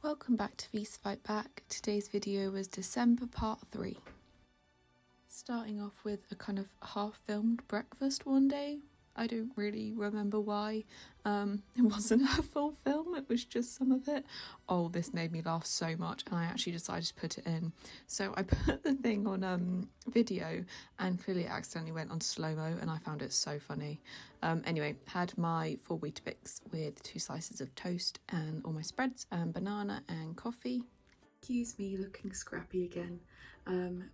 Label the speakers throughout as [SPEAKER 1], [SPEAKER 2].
[SPEAKER 1] Welcome back to Feast Fight Back. Today's video was December part 3. Starting off with a kind of half-filmed breakfast one day. I don't really remember why. It wasn't a full film, it was just some of it. Oh, this made me laugh so much and I actually decided to put it in. So I put the thing on video and clearly it accidentally went on slow-mo and I found it so funny. Anyway, had my 4 Weetabix with 2 slices of toast and all my spreads and banana and coffee. Excuse me looking scrappy again,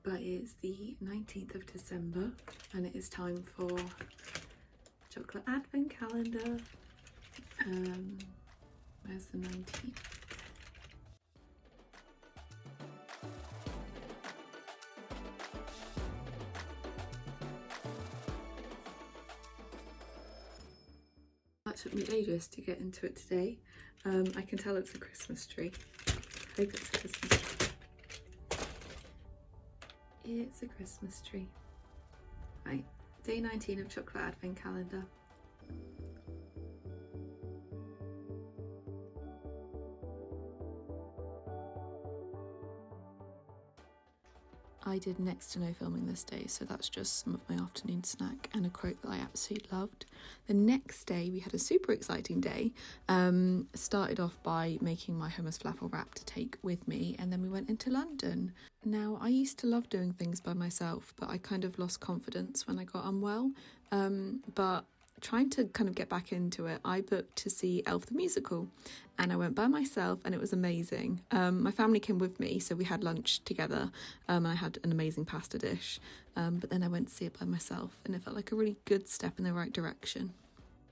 [SPEAKER 1] but it's the 19th of December and it is time for chocolate advent calendar. Where's the 19th? That took me ages to get into it today. I can tell it's a Christmas tree. I hope it's a Christmas tree. It's a Christmas tree. Right, day 19 of chocolate advent calendar. I did next to no filming this day, so that's just some of my afternoon snack and a quote that I absolutely loved. The next day we had a super exciting day. Started off by making my hummus falafel wrap to take with me, and then we went into London. Now, I used to love doing things by myself, but I kind of lost confidence when I got unwell. But trying to kind of get back into it, I booked to see Elf the Musical and I went by myself and it was amazing. My family came with me, so we had lunch together and I had an amazing pasta dish, but then I went to see it by myself and it felt like a really good step in the right direction.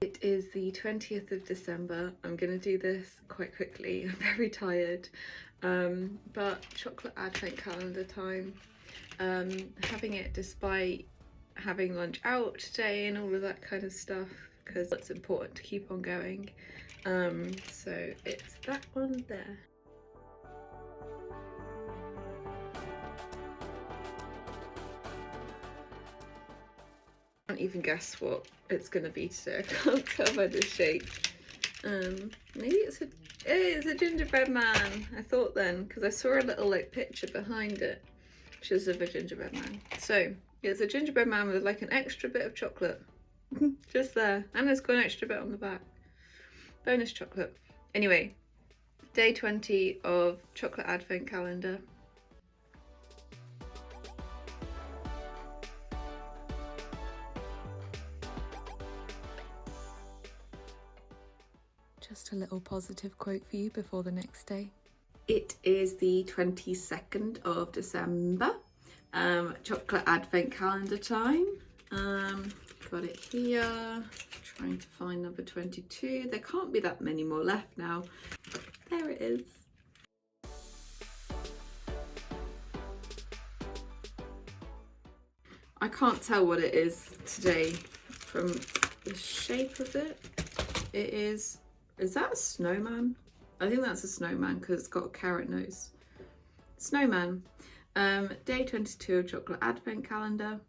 [SPEAKER 1] It is the 20th of December. I'm going to do this quite quickly. I'm very tired, but chocolate advent calendar time. Having it despite having lunch out today and all of that kind of stuff, because it's important to keep on going. So it's that one there. I can't even guess what it's going to be today. I can't tell by the shape. Maybe it's a gingerbread man. I thought then, because I saw a little like picture behind it, which is of a gingerbread man. So it's a gingerbread man with like an extra bit of chocolate just there, and it's got an extra bit on the back. Bonus chocolate. Anyway, day 20 of chocolate advent calendar. Just a little positive quote for you before the next day. It is the 22nd of December. Chocolate advent calendar time. Got it here. Trying to find number 22. There can't be that many more left now. There it is. I can't tell what it is today from the shape of it. It is that a snowman? I think that's a snowman because it's got a carrot nose. Snowman. Day 22 of chocolate advent calendar.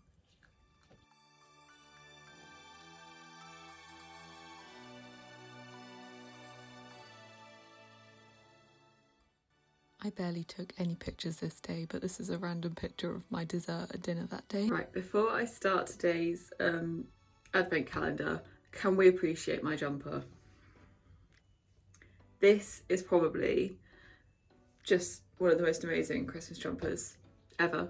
[SPEAKER 1] I barely took any pictures this day, but this is a random picture of my dessert at dinner that day. Right, before I start today's advent calendar, can we appreciate my jumper? This is probably just one of the most amazing Christmas jumpers ever.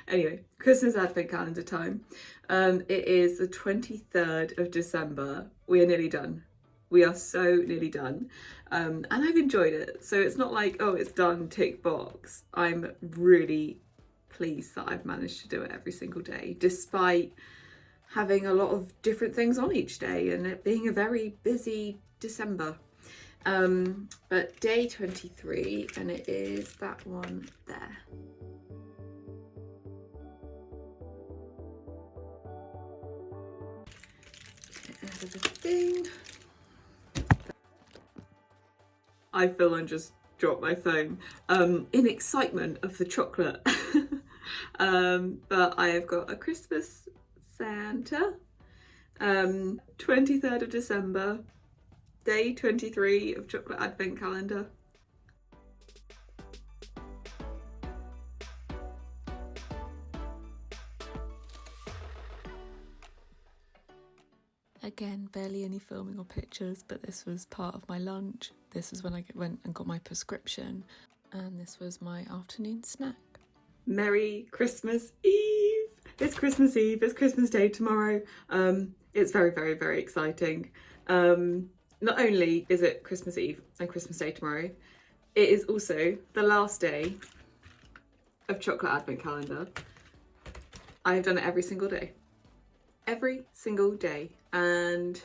[SPEAKER 1] Anyway, Christmas advent calendar time. It is the 23rd of December. We are nearly done. We are so nearly done. And I've enjoyed it. So it's not like, oh, it's done, tick box. I'm really pleased that I've managed to do it every single day, despite having a lot of different things on each day and it being a very busy December. But day 23, and it is that one there. Get out of the thing. I feel I just dropped my phone in excitement of the chocolate. But I have got a Christmas Santa, 23rd of December. Day 23 of Chocolate Advent Calendar. Again, barely any filming or pictures, but this was part of my lunch. This was when I went and got my prescription, and this was my afternoon snack. Merry Christmas Eve! It's Christmas Eve, it's Christmas Day tomorrow. It's very, very, very exciting. Not only is it Christmas Eve and Christmas Day tomorrow, it is also the last day of Chocolate Advent Calendar. I have done it every single day. Every single day, and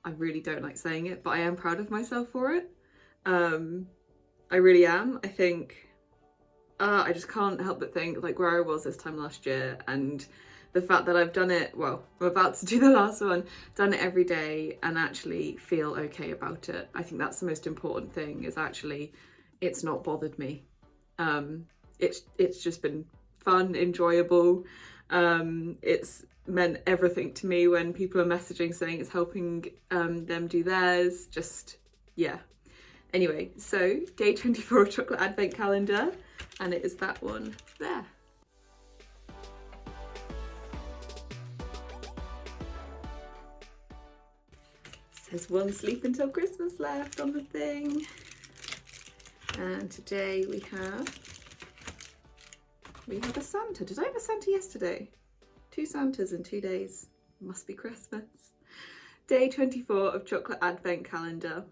[SPEAKER 1] I really don't like saying it, but I am proud of myself for it. I really am. I think I just can't help but think like where I was this time last year, and the fact that I've done it, well, I'm about to do the last one, done it every day and actually feel okay about it. I think that's the most important thing, is actually it's not bothered me. It's just been fun, enjoyable. It's meant everything to me when people are messaging saying it's helping them do theirs. Just, yeah. Anyway, so day 24 of Chocolate Advent Calendar, and it is that one there. Says one sleep until Christmas left on the thing. And today we have a Santa. Did I have a Santa yesterday? 2 Santas in 2 days. Must be Christmas. Day 24 of Chocolate Advent Calendar.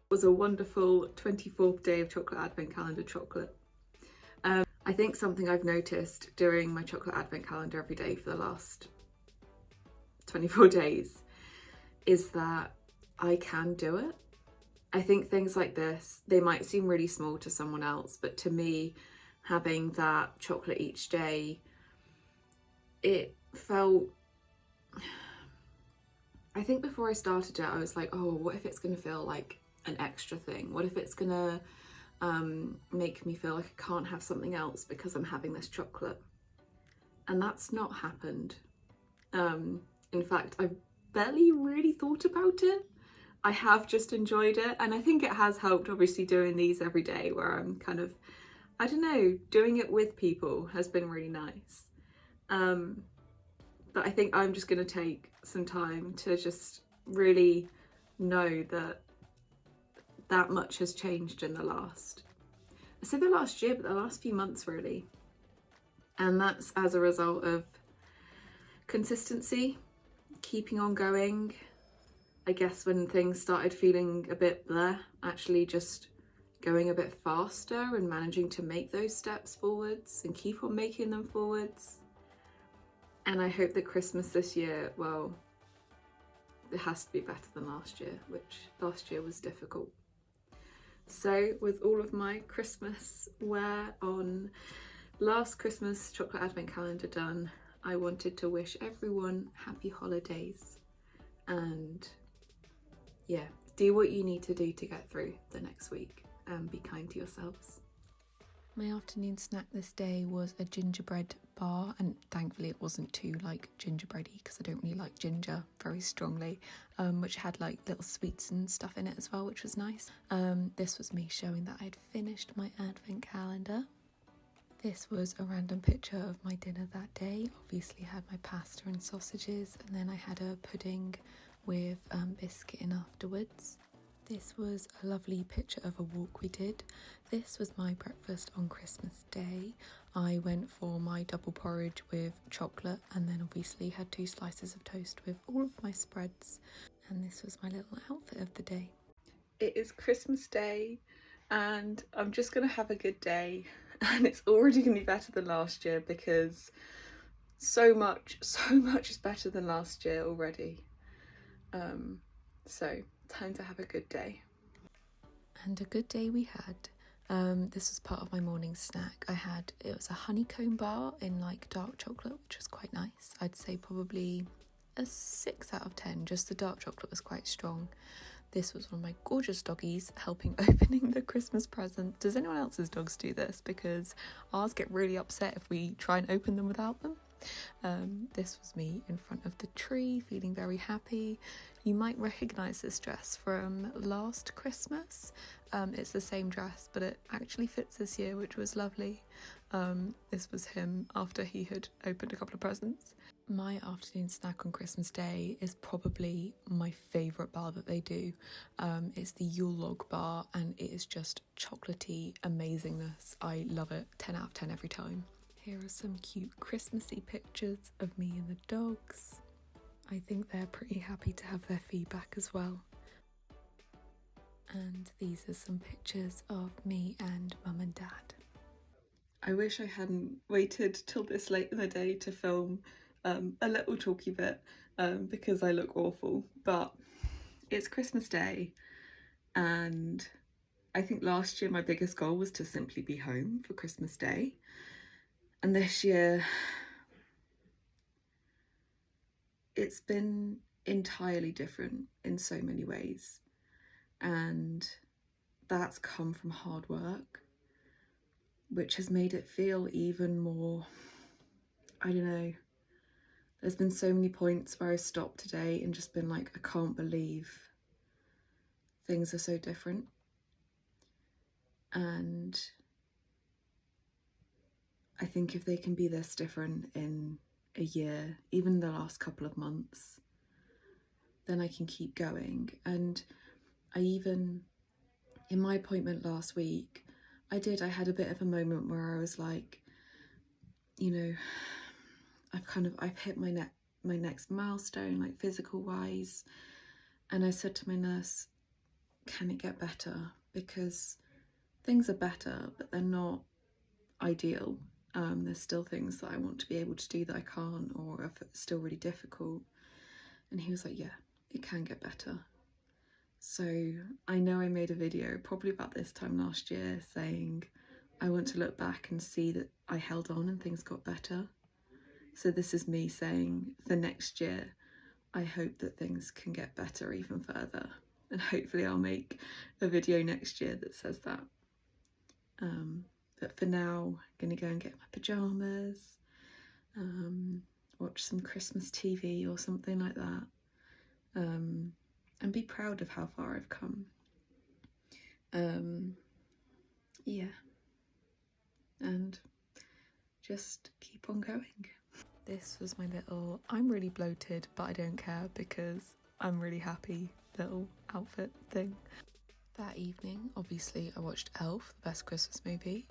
[SPEAKER 1] It was a wonderful 24th day of Chocolate Advent Calendar chocolate. I think something I've noticed during my Chocolate Advent Calendar every day for the last 24 days is that I can do it. I think things like this, they might seem really small to someone else, but to me, having that chocolate each day, it felt, I think before I started it, I was like, oh, what if it's going to feel like an extra thing? What if it's going to make me feel like I can't have something else because I'm having this chocolate? And that's not happened. In fact, I've barely really thought about it. I have just enjoyed it, and I think it has helped obviously doing these every day where I'm kind of, I don't know, doing it with people has been really nice. But I think I'm just going to take some time to just really know that that much has changed in the last, I say the last year, but the last few months really. And that's as a result of consistency, keeping on going. I guess when things started feeling a bit bleh, actually just going a bit faster and managing to make those steps forwards and keep on making them forwards. And I hope that Christmas this year, well, it has to be better than last year, which last year was difficult. So with all of my Christmas wear on, last Christmas Chocolate Advent Calendar done, I wanted to wish everyone happy holidays, and yeah, do what you need to do to get through the next week and be kind to yourselves. My afternoon snack this day was a gingerbread bar, and thankfully it wasn't too like gingerbready because I don't really like ginger very strongly, which had like little sweets and stuff in it as well, which was nice. This was me showing that I'd finished my advent calendar. This was a random picture of my dinner that day. Obviously I had my pasta and sausages, and then I had a pudding with biscuit in afterwards. This was a lovely picture of a walk we did. This was my breakfast on Christmas Day. I went for my double porridge with chocolate, and then obviously had 2 slices of toast with all of my spreads. And this was my little outfit of the day. It is Christmas Day and I'm just going to have a good day, and it's already going to be better than last year because so much is better than last year already. So time to have a good day. And a good day we had. This was part of my morning snack. It was a honeycomb bar in like dark chocolate, which was quite nice. I'd say probably a 6 out of 10, just the dark chocolate was quite strong. This was one of my gorgeous doggies helping opening the Christmas present. Does anyone else's dogs do this? Because ours get really upset if we try and open them without them. This was me in front of the tree, feeling very happy. You might recognise this dress from last Christmas. It's the same dress, but it actually fits this year, which was lovely. This was him after he had opened a couple of presents. My afternoon snack on Christmas Day is probably my favourite bar that they do. It's the Yule Log bar, and it is just chocolatey amazingness. I love it. 10 out of 10 every time. Here are some cute Christmassy pictures of me and the dogs. I think they're pretty happy to have their feedback as well. And these are some pictures of me and Mum and Dad. I wish I hadn't waited till this late in the day to film a little talky bit because I look awful, but it's Christmas Day, and I think last year my biggest goal was to simply be home for Christmas Day. And this year, it's been entirely different in so many ways. And that's come from hard work, which has made it feel even more, I don't know. There's been so many points where I stopped today and just been like, I can't believe things are so different. And I think if they can be this different in a year, even the last couple of months, then I can keep going. And I even, in my appointment last week, I had a bit of a moment where I was like, you know, I've hit my next milestone, like physical wise. And I said to my nurse, can it get better? Because things are better, but they're not ideal. There's still things that I want to be able to do that I can't, or are still really difficult. And he was like, yeah, it can get better. So I know I made a video probably about this time last year saying I want to look back and see that I held on and things got better. So this is me saying for next year, I hope that things can get better even further. And hopefully I'll make a video next year that says that. But for now, I'm going to go and get my pyjamas, watch some Christmas TV or something like that, and be proud of how far I've come. Yeah, and just keep on going. This was my little, I'm really bloated, but I don't care because I'm really happy little outfit thing. That evening, obviously, I watched Elf, the best Christmas movie.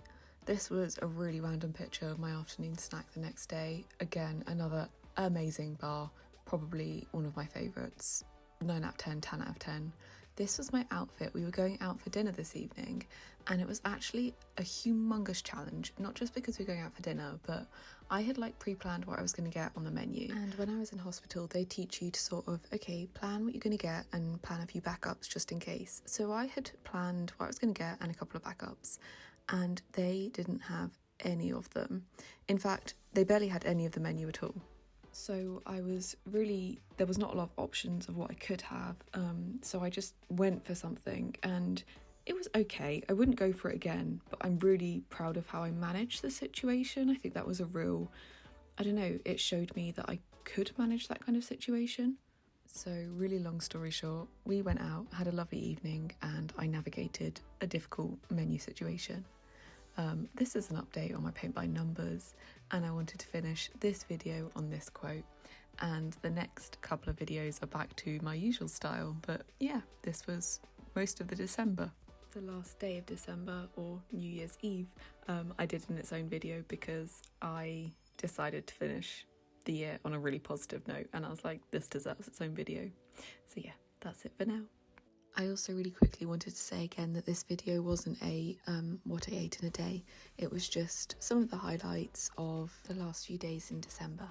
[SPEAKER 1] This was a really random picture of my afternoon snack the next day. Again, another amazing bar, probably one of my favourites. 9 out of 10, 10 out of 10. This was my outfit. We were going out for dinner this evening, and it was actually a humongous challenge, not just because we were going out for dinner, but I had pre-planned what I was going to get on the menu. And when I was in hospital, they teach you to sort of, okay, plan what you're going to get and plan a few backups just in case. So I had planned what I was going to get and a couple of backups, and they didn't have any of them. In fact, they barely had any of the menu at all. So there was not a lot of options of what I could have. So I just went for something, and it was okay. I wouldn't go for it again, but I'm really proud of how I managed the situation. I think that was a real, I don't know, it showed me that I could manage that kind of situation. So really long story short, we went out, had a lovely evening, and I navigated a difficult menu situation. This is an update on my paint by numbers, and I wanted to finish this video on this quote, and the next couple of videos are back to my usual style. But yeah, this was most of the December. The last day of December, or New Year's Eve, I did in its own video because I decided to finish the year on a really positive note, and I was like, this deserves its own video. So yeah, that's it for now. I also really quickly wanted to say again that this video wasn't a what I ate in a day. It was just some of the highlights of the last few days in December.